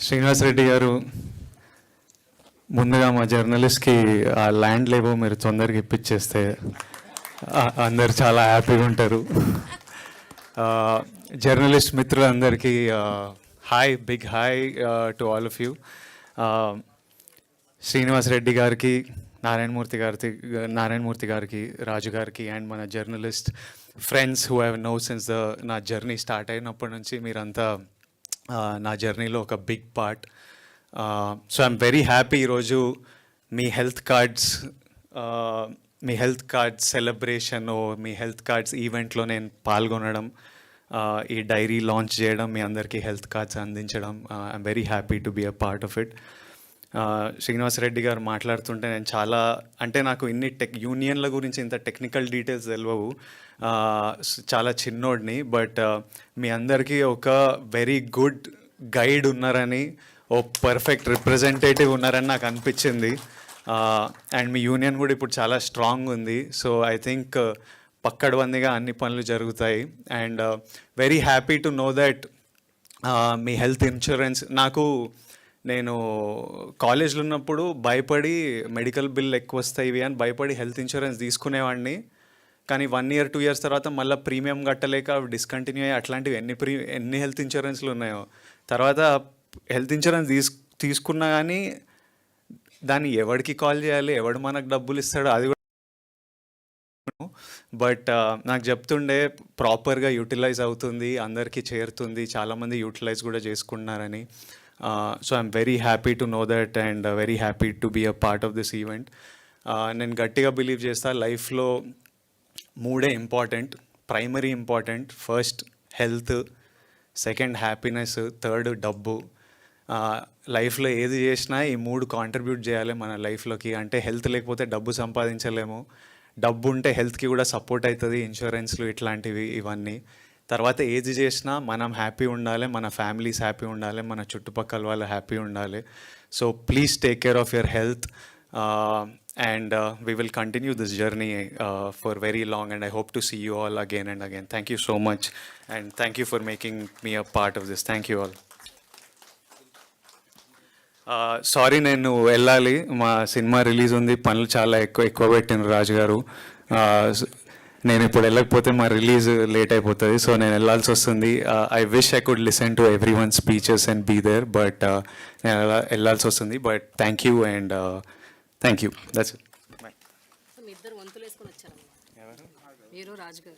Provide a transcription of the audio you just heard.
శ్రీనివాస్ రెడ్డి గారు, ముందుగా మా జర్నలిస్ట్కి ఆ ల్యాండ్ లేవో మీరు తొందరగా ఇప్పించేస్తే అందరు చాలా హ్యాపీగా ఉంటారు. జర్నలిస్ట్ మిత్రులందరికీ hi, big hi to all of you. Srinivas Reddy గారికి, నారాయణమూర్తి గారికి, రాజు గారికి అండ్ మన journalist friends who have known since నా జర్నీ స్టార్ట్ అయినప్పటి నుంచి మీరంతా నా జర్నీలో ఒక big part. So I'm very happy ఈరోజు మీ హెల్త్ కార్డ్స్ సెలబ్రేషన్, మీ హెల్త్ కార్డ్స్ ఈవెంట్లో నేను పాల్గొనడం, ఈ డైరీ లాంచ్ చేయడం, మీ అందరికీ హెల్త్ కార్డ్స్ అందించడం, I'm very happy to be a part of it. Srinivas Reddy గారు మాట్లాడుతుంటే నేను చాలా, అంటే నాకు ఇన్ని యూనియన్ల గురించి ఇంత టెక్నికల్ డీటెయిల్స్ తెలియవు, చాలా చిన్నోడిని. బట్ మీ అందరికీ ఒక వెరీ గుడ్ గైడ్ ఉన్నారని, ఓ పర్ఫెక్ట్ రిప్రజెంటేటివ్ ఉన్నారని నాకు అనిపించింది. అండ్ మీ యూనియన్ కూడా ఇప్పుడు చాలా స్ట్రాంగ్ ఉంది. సో ఐ థింక్ పక్కడబందిగా అన్ని పనులు జరుగుతాయి. And very happy to know that me health insurance, నేను కాలేజ్లో ఉన్నప్పుడు భయపడి మెడికల్ బిల్ ఎక్కువ వస్తాయి అని భయపడి హెల్త్ ఇన్సూరెన్స్ తీసుకునేవాడిని. కానీ 1 year 2 years తర్వాత మళ్ళీ ప్రీమియం కట్టలేక డిస్కంటిన్యూ అయ్యి అట్లాంటివి ఎన్ని హెల్త్ ఇన్సూరెన్స్లు ఉన్నాయో. తర్వాత హెల్త్ ఇన్సూరెన్స్ తీసుకున్నా కానీ దాన్ని ఎవరికి కాల్ చేయాలి, ఎవడు మనకు డబ్బులు ఇస్తాడో అది కూడా. బట్ నాకు చెప్తుండే ప్రాపర్గా యూటిలైజ్ అవుతుంది, అందరికీ చేరుతుంది, చాలామంది యూటిలైజ్ కూడా చేసుకుంటున్నారని. So I'm very happy to know that and very happy to be a part of this event. నేను గట్టిగా బిలీవ్ చేస్తా, లైఫ్లో 3 important, primary important. First health, second happiness, third డబ్బు. లైఫ్లో ఏది చేసినా ఈ 3 కాంట్రిబ్యూట్ చేయాలి మన లైఫ్లోకి. అంటే హెల్త్ లేకపోతే డబ్బు సంపాదించలేము, డబ్బు ఉంటే హెల్త్కి కూడా సపోర్ట్ అవుతుంది, ఇన్సూరెన్స్లు ఇట్లాంటివి ఇవన్నీ. తర్వాత ఏది చేసినా మనం హ్యాపీ ఉండాలి, మన ఫ్యామిలీస్ హ్యాపీ ఉండాలి, మన చుట్టుపక్కల వాళ్ళు హ్యాపీ ఉండాలి. So please take care of your health. And we will continue this journey for very long, and I hope to see you all again and again. Thank you so much, and thank you for making me a part of this. Thank you all. Sorry, నేను వెళ్ళాలి, మా cinema release ఉంది, పనులు చాలా ఎక్కువ పెట్టిన రాజు గారు. నేను ఇప్పుడు వెళ్ళకపోతే మా రిలీజ్ లేట్ అయిపోతుంది, సో నేను వెళ్ళాల్సి వస్తుంది. I wish I could listen to every one speeches and be there, but నేను వెళ్ళాల్సి వస్తుంది. But thank you and thank you. That's it. మీ ఇద్దరు వంతులు వేసుకొని వచ్చారు, మీరు రాజు గారు.